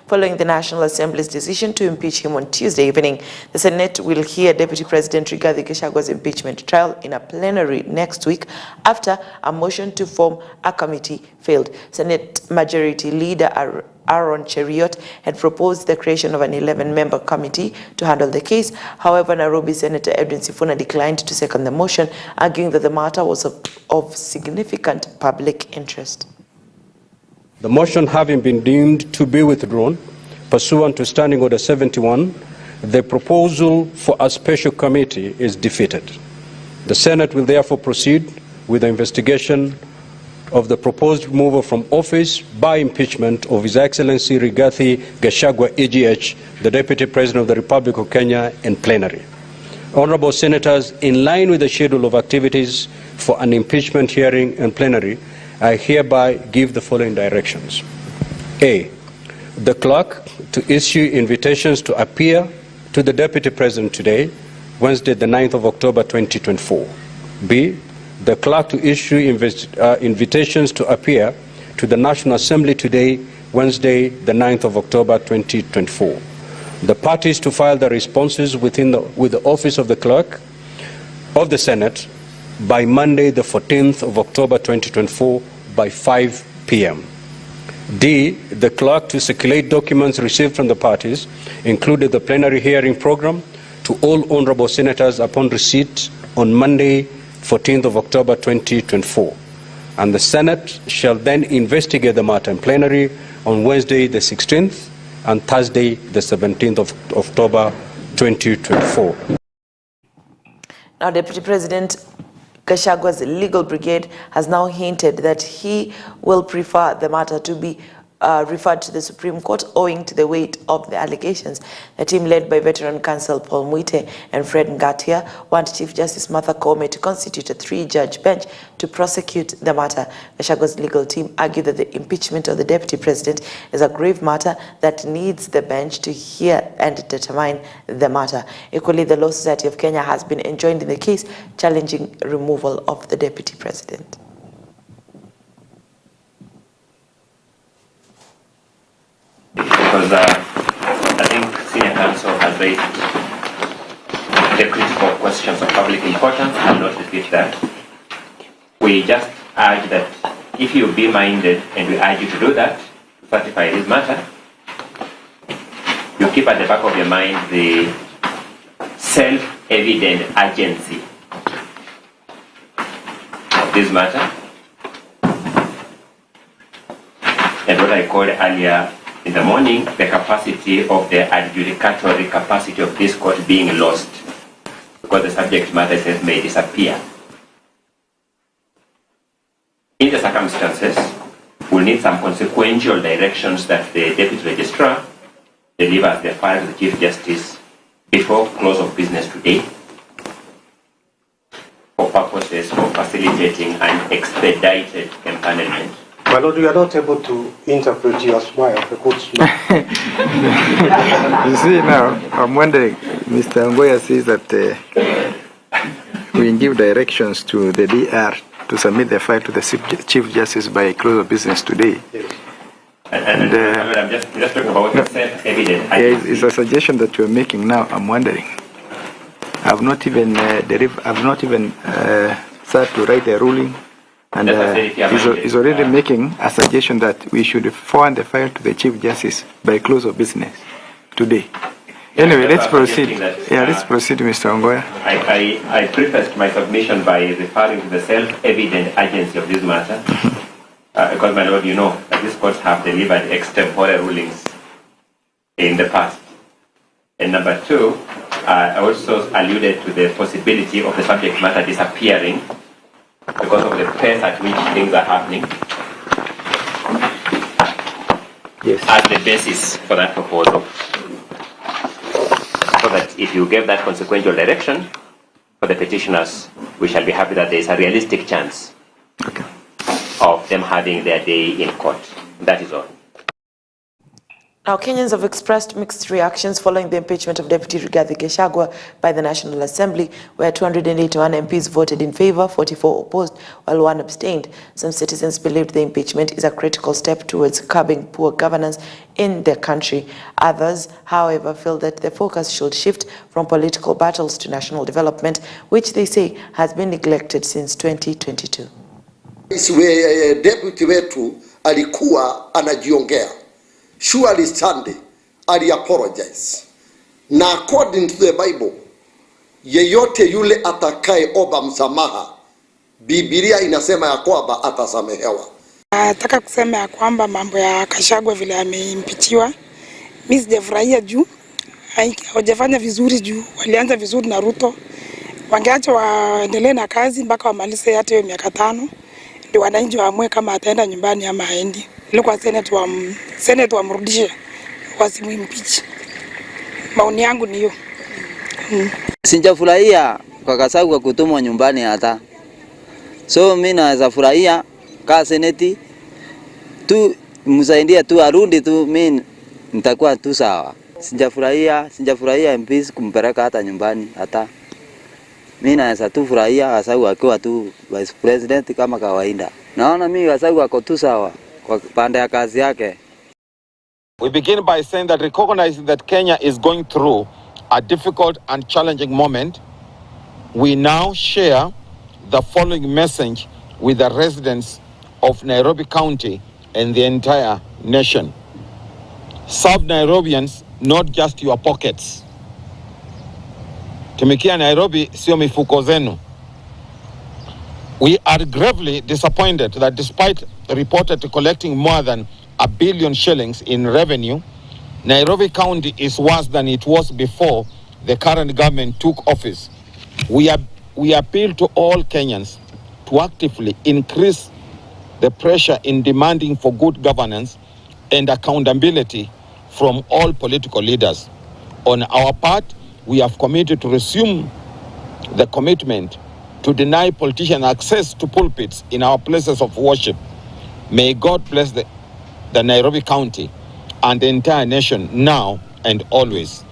Following the National Assembly's decision to impeach him on Tuesday evening, the Senate will hear Deputy President Rigathi Gachagwa's impeachment trial in a plenary next week after a motion to form a committee failed. Senate Majority Leader Aaron Cheriot had proposed the creation of an 11-member committee to handle the case. However, Nairobi Senator Edwin Sifuna declined to second the motion, arguing that the matter was of significant public interest. The motion having been deemed to be withdrawn, pursuant to Standing Order 71, the proposal for a special committee is defeated. The Senate will therefore proceed with the investigation of the proposed removal from office by impeachment of His Excellency Rigathi Gachagua, AGH, the Deputy President of the Republic of Kenya, in plenary. Honourable Senators, in line with the schedule of activities for an impeachment hearing in plenary, I hereby give the following directions. A. The clerk to issue invitations to appear to the Deputy President today, Wednesday the 9th of October 2024. B. The clerk to issue invitations to appear to the National Assembly today, Wednesday the 9th of October 2024. The parties to file their responses with the Office of the Clerk of the Senate by Monday the 14th of October 2024 by 5 p.m. D. The clerk to circulate documents received from the parties, including the plenary hearing program, to all honourable senators upon receipt on Monday 14th of October 2024. And the Senate shall then investigate the matter in plenary on Wednesday the 16th and Thursday the 17th of October 2024. Now, Deputy President Gachagwa's legal brigade has now hinted that he will prefer the matter to be referred to the Supreme Court owing to the weight of the allegations. The team led by veteran counsel Paul Mwite and Fred Ngatia want Chief Justice Martha Koome to constitute a 3-judge bench to prosecute the matter. Gachagwa's legal team argued that the impeachment of the Deputy President is a grave matter that needs the bench to hear and determine the matter. Equally, the Law Society of Kenya has been enjoined in the case, challenging removal of the Deputy President. Because I think senior counsel has raised the critical questions of public importance. I will not repeat that. We just urge that if you be minded, and we urge you to do that, to certify this matter, you keep at the back of your mind the self-evident urgency of this matter, and what I called earlier in the morning, the capacity of the adjudicatory capacity of this court being lost, because the subject matter says may disappear. In the circumstances, we'll need some consequential directions that the Deputy Registrar delivers the file to the Chief Justice before close of business today, for purposes of facilitating an expedited empanelment. My Lord, we are not able to interpret your smile, the good smile. You see now, I'm wondering, Mr. Ngoya says that we give directions to the DR to submit the file to the Chief Justice by close of business today. Yes. I'm just talking about the self-evident. It's a suggestion that you're making now. I'm wondering. I've not even started to write a ruling. And he's already making a suggestion that we should forward the file to the Chief Justice by close of business today. Anyway, let's proceed. Let's proceed, Mr. Ongoya. I prefaced my submission by referring to the self-evident urgency of this matter, because, my Lord, you know that these courts have delivered extempore rulings in the past. And number two, I also alluded to the possibility of the subject matter disappearing because of the pace at which things are happening, yes, as the basis for that proposal. So that if you give that consequential direction for the petitioners, we shall be happy that there is a realistic chance of them having their day in court. That is all. Now, Kenyans have expressed mixed reactions following the impeachment of Deputy Rigathi Gachagua by the National Assembly, where 281 MPs voted in favor, 44 opposed, while 1 abstained. Some citizens believed the impeachment is a critical step towards curbing poor governance in their country. Others, however, feel that the focus should shift from political battles to national development, which they say has been neglected since 2022. Deputy wetu alikuwa anajiongea. Surely Sunday, I apologize. Na according to the Bible, yeyote yule atakaye omba msamaha, Biblia inasema ya kwamba atasamehewa. Nataka kusema ya kwamba mambo ya Gachagua vile ameimpichiwa, mimi sijafurahia juu hawajafanya vizuri juu walianza vizuri na Ruto. Wangeacha waendelee na kazi mpaka wamalize hata hiyo miaka 5 ndio wananchi waamue kama ataenda nyumbani ama haendi. Ilikuwa Senate wamrudishe wasimwimpeach. Maoni yangu ni hiyo. Sijafurahia kwa Gachagua kutumwa nyumbani hata. So mimi naweza furahia kwa Senate tu msaidie tu arudi tu, mimi nitakuwa tu sawa. Sijafurahia MPs kumpeleka hata nyumbani hata. Mimi naweza tu furahia Gachagua akiwa tu vice president kama kawaida. Naona mimi Gachagua ako tu sawa kwa pande ya kazi yake. We begin by saying that recognizing that Kenya is going through a difficult and challenging moment, we now share the following message with the residents of Nairobi County and the entire nation. Serve Nairobians, not just your pockets. Tumikia Nairobi sio mifuko zenu. We are gravely disappointed that despite reported collecting more than 1 billion shillings in revenue, Nairobi County is worse than it was before the current government took office. We appeal to all Kenyans to actively increase the pressure in demanding for good governance and accountability from all political leaders. On our part, we have committed to resume the commitment to deny politicians access to pulpits in our places of worship. May God bless the Nairobi County and the entire nation now and always.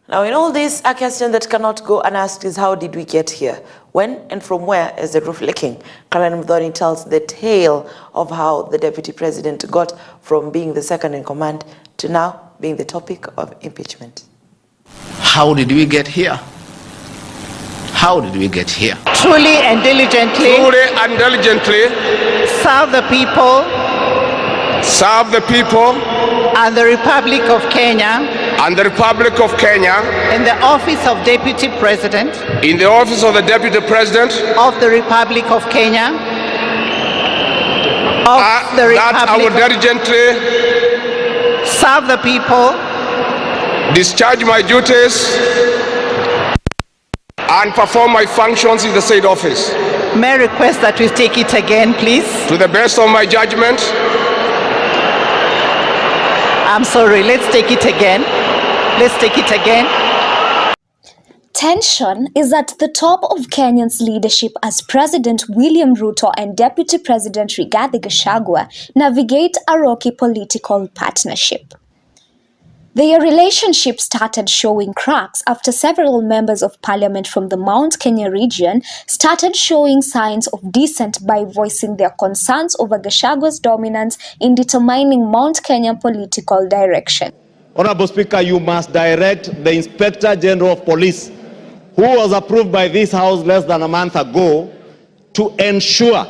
Now, in all this, a question that cannot go unasked is, how did we get here? When and from where is the roof leaking? Karen Mdhoni tells the tale of how the deputy president got from being the second in command to now being the topic of impeachment. How did we get here? How did we get here? Truly and diligently. Truly and diligently. Serve the people. Serve the people. And the Republic of Kenya. And the Republic of Kenya. In the office of Deputy President. In the office of the Deputy President. Of the Republic of Kenya. That I will diligently. Serve the people. Discharge my duties. And perform my functions in the said office. May I request that we take it again, please? To the best of my judgment. I'm sorry, let's take it again. Let's take it again. Tension is at the top of Kenya's leadership as President William Ruto and Deputy President Rigathi Gachagua navigate a rocky political partnership. Their relationship started showing cracks after several members of parliament from the Mount Kenya region started showing signs of dissent by voicing their concerns over Gachagua's dominance in determining Mount Kenya political direction. Honorable Speaker, you must direct the Inspector General of Police, who was approved by this House less than a month ago, to ensure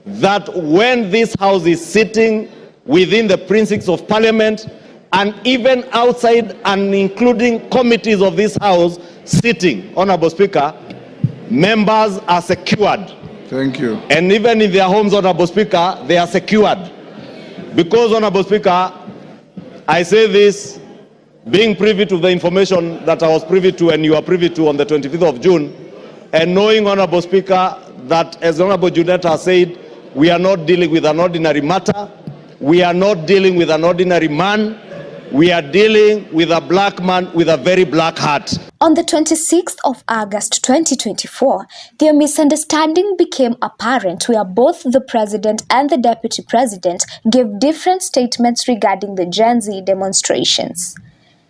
that when this House is sitting within the precincts of Parliament, and even outside and including committees of this House sitting, Honorable Speaker, members are secured. Thank you. And even in their homes, Honorable Speaker, they are secured. Because, Honorable Speaker, I say this, being privy to the information that I was privy to and you are privy to on the 25th of June, and knowing, Honorable Speaker, that as Honorable Junet has said, we are not dealing with an ordinary matter, we are not dealing with an ordinary man, we are dealing with a black man with a very black heart. On the 26th of August 2024, their misunderstanding became apparent where both the president and the deputy president gave different statements regarding the Gen Z demonstrations.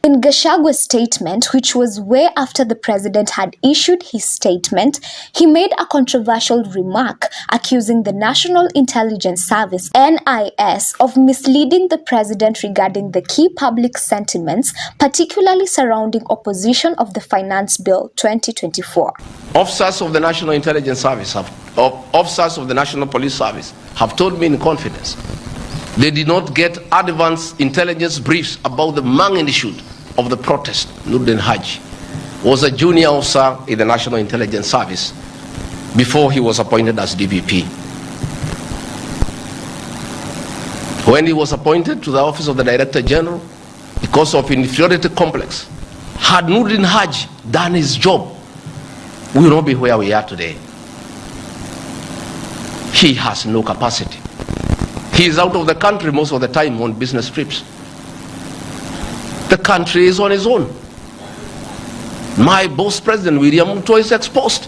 In Gachagwa's statement, which was way after the president had issued his statement, he made a controversial remark accusing the National Intelligence Service (NIS) of misleading the president regarding the key public sentiments, particularly surrounding opposition of the Finance Bill 2024. Officers of the National Intelligence Service, officers of the National Police Service have told me in confidence they did not get advance intelligence briefs about the magnitude of the protest. Nurdin Haji was a junior officer in the National Intelligence Service before he was appointed as DVP. When he was appointed to the office of the Director General, because of inferiority complex, had Nurdin Haji done his job, we will not be where we are today. He has no capacity. He is out of the country most of the time on business trips. The country is on his own. My boss, President William Ruto, is exposed.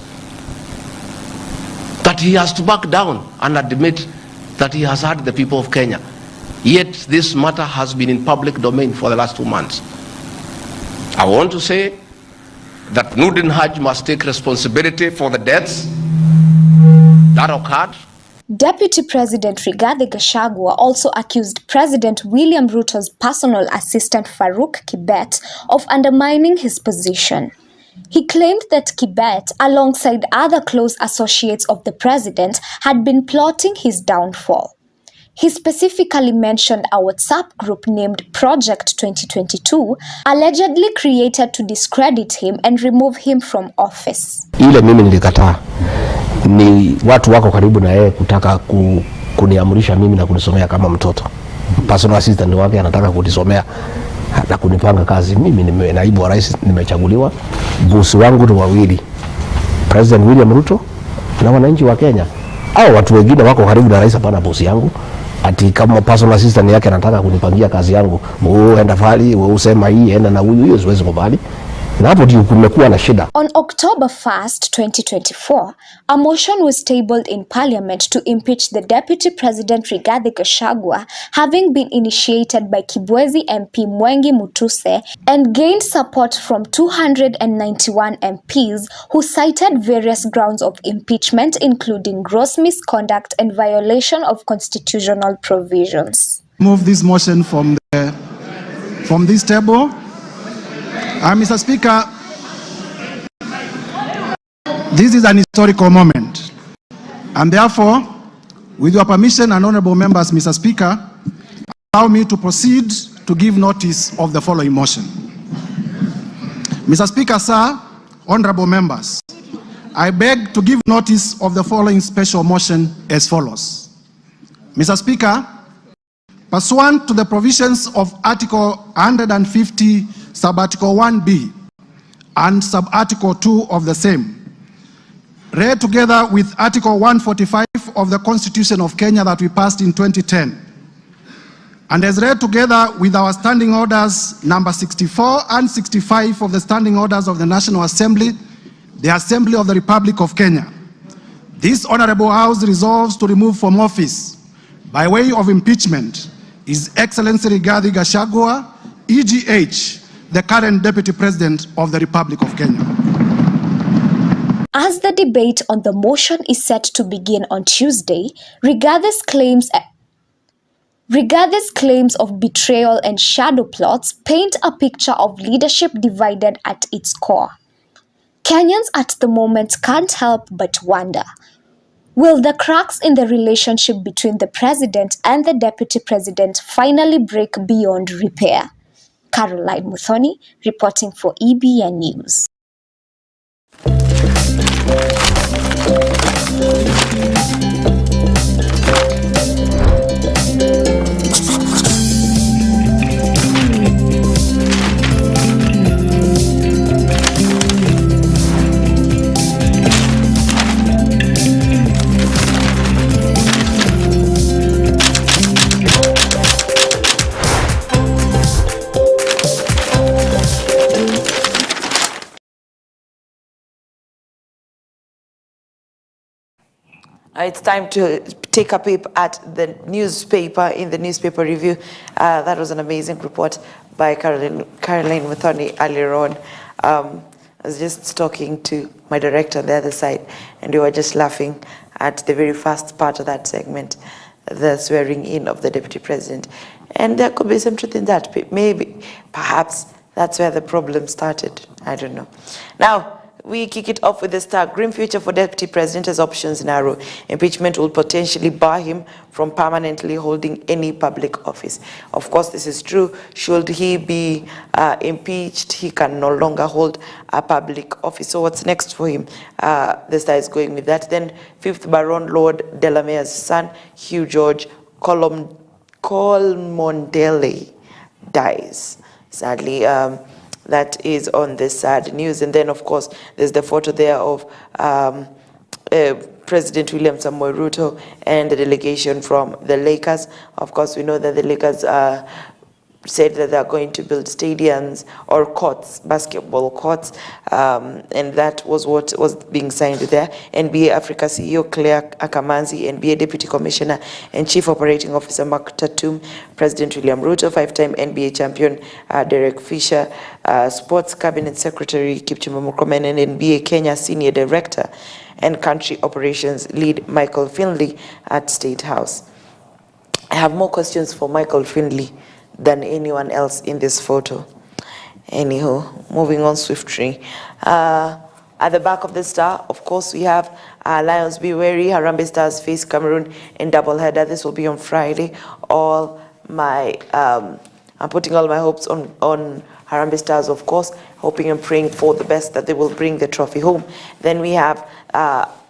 That he has to back down and admit that he has hurt the people of Kenya. Yet this matter has been in public domain for the last 2 months. I want to say that Nurdin Haji must take responsibility for the deaths that occurred. Deputy President Rigathi Gachagua also accused President William Ruto's personal assistant Farouk Kibet of undermining his position. He claimed that Kibet, alongside other close associates of the president, had been plotting his downfall. He specifically mentioned a WhatsApp group named Project 2022, allegedly created to discredit him and remove him from office. Ile mimi nilikataa ni watu wako karibu na yeye kutaka kuniamrisha mimi na kunisomea kama mtoto. Personal assistant wake anataka kunisomea na kunipanga kazi. Mimi ni naibu wa rais, nimechaguliwa. Bosi wangu ni wawili, President William Ruto na wananchi wa Kenya. Au watu wengine wako karibu na rais, hapana bosi yangu. Ati kama personal assistant yake anataka kunipangia kazi yangu, wewe enda fali, wewe usema hii enda na huyu, hiyo siwezi kubali. Na hapo ndio kumekuwa na shida. On October 1st, 2024, a motion was tabled in Parliament to impeach the Deputy President Rigathi Gachagua, having been initiated by Kibwezi MP Mwengi Mutuse and gained support from 291 MPs who cited various grounds of impeachment, including gross misconduct and violation of constitutional provisions. Move this motion from this table. Mr. Speaker, this is an historical moment, and therefore, with your permission and honorable members, Mr. Speaker, allow me to proceed to give notice of the following motion. Mr. Speaker, sir, honorable members, I beg to give notice of the following special motion as follows. Mr. Speaker, pursuant to the provisions of Article 150, Sub-Article 1B and Sub-Article 2 of the same, read together with Article 145 of the Constitution of Kenya that we passed in 2010, and as read together with our standing orders number 64 and 65 of the standing orders of the National Assembly, the Assembly of the Republic of Kenya, this Honorable House resolves to remove from office, by way of impeachment, His Excellency Rigathi Gachagua, EGH, the current Deputy President of the Republic of Kenya. As the debate on the motion is set to begin on Tuesday, Rigathi's claims of betrayal and shadow plots paint a picture of leadership divided at its core. Kenyans at the moment can't help but wonder, will the cracks in the relationship between the president and the deputy president finally break beyond repair? Caroline Muthoni reporting for EBN News. It's time to take a peep at the newspaper in the newspaper review. That was an amazing report by Caroline Muthoni earlier on. I was just talking to my director on the other side, and we were just laughing at the very first part of that segment, the swearing in of the deputy president. And there could be some truth in that. Maybe, perhaps, that's where the problem started. I don't know. Now, we kick it off with the Star. Grim future for deputy president as options narrow. Impeachment will potentially bar him from permanently holding any public office. Of course, this is true. Should he be impeached, he can no longer hold a public office. So what's next for him? The Star is going with that. Then 5th Baron Lord Delamere's son, Hugh George Colmondele, dies. Sadly, that is on the sad news. And then, of course, there's the photo there of President William Samoei Ruto and the delegation from the Lakers. Of course, we know that the Lakers said that they're going to build stadiums or courts, basketball courts, and that was what was being signed there. NBA Africa CEO Claire Akamanzi, NBA Deputy Commissioner and Chief Operating Officer Mark Tatum, President William Ruto, 5-time NBA champion Derek Fisher, Sports Cabinet Secretary Kipchumba Murkomen, and NBA Kenya Senior Director and Country Operations Lead Michael Finley at State House. I have more questions for Michael Finley than anyone else in this photo. Anywho, moving on swiftly. At the back of the Star, of course, we have Lions Be Wary. Harambee Stars face Cameroon in doubleheader. This will be on Friday. I'm putting all my hopes on Harambee Stars, of course, hoping and praying for the best that they will bring the trophy home. Then we have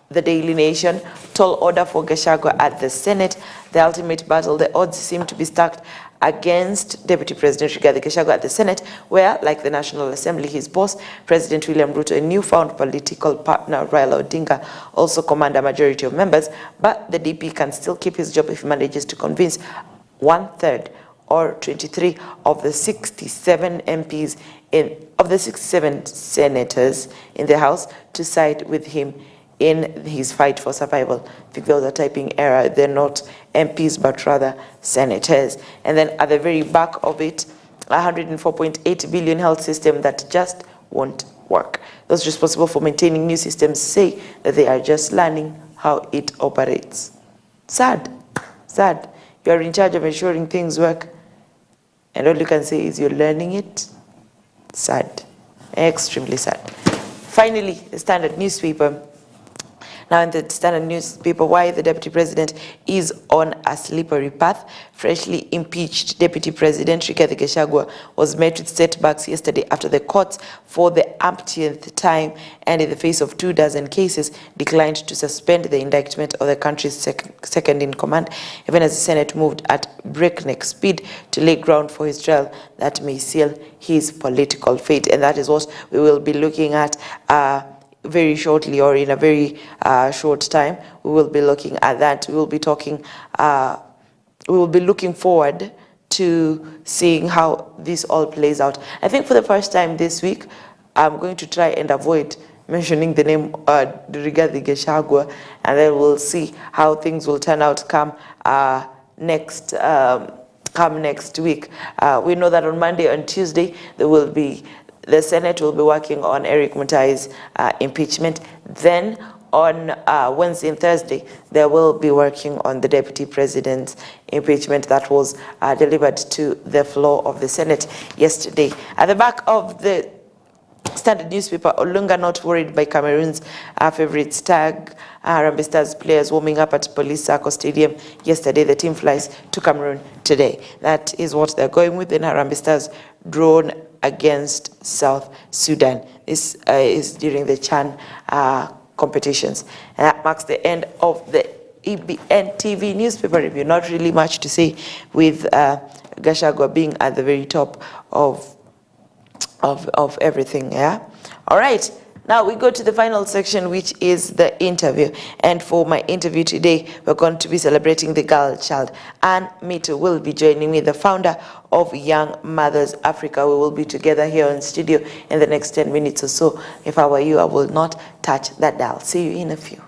the Daily Nation, tall order for Gachagua at the Senate. The ultimate battle, the odds seem to be stacked against Deputy President Rigathi Gachagua at the Senate, where, like the National Assembly, his boss, President William Ruto, and newfound political partner Raila Odinga, also command a majority of members, but the DP can still keep his job if he manages to convince 1/3 or 23 of the 67 MPs of the 67 senators in the House to side with him in his fight for survival. I think there was a typing error. They're not MPs, but rather senators. And then at the very back of it, 104.8 billion health system that just won't work. Those responsible for maintaining new systems say that they are just learning how it operates. Sad, sad. You're in charge of ensuring things work, and all you can say is you're learning it. Sad, extremely sad. Finally, the Standard newspaper. Now in the Standard newspaper, why the Deputy President is on a slippery path. Freshly impeached Deputy President Rigathi Gachagua was met with setbacks yesterday after the courts, for the umpteenth time and in the face of 24 cases, declined to suspend the indictment of the country's second in command, even as the Senate moved at breakneck speed to lay ground for his trial that may seal his political fate. And that is what we will be looking at very shortly, or in a very short time. We will be looking at that. We will be talking, we will be looking forward to seeing how this all plays out. I think for the first time this week, I'm going to try and avoid mentioning the name Rigathi Gachagua, and then we'll see how things will turn out come next week. We know that on Monday and Tuesday, the Senate will be working on Eric Mutai's impeachment. Then on Wednesday and Thursday, they will be working on the Deputy President's impeachment that was delivered to the floor of the Senate yesterday. At the back of the Standard newspaper, Olunga not worried by Cameroon's favorite stag. Harambee Stars players warming up at Police Circle Stadium yesterday. The team flies to Cameroon today. That is what they're going with in Harambee Stars drawn against South Sudan. This is during the CHAN competitions. And that marks the end of the EBN TV newspaper review. Not really much to say, with Gachagua being at the very top of everything. Yeah. All right. Now we go to the final section, which is the interview. And for my interview today, we're going to be celebrating the girl child. Anne Mito will be joining me, the founder of Young Mothers Africa. We will be together here in studio in the next 10 minutes or so. If I were you, I will not touch that dial. See you in a few.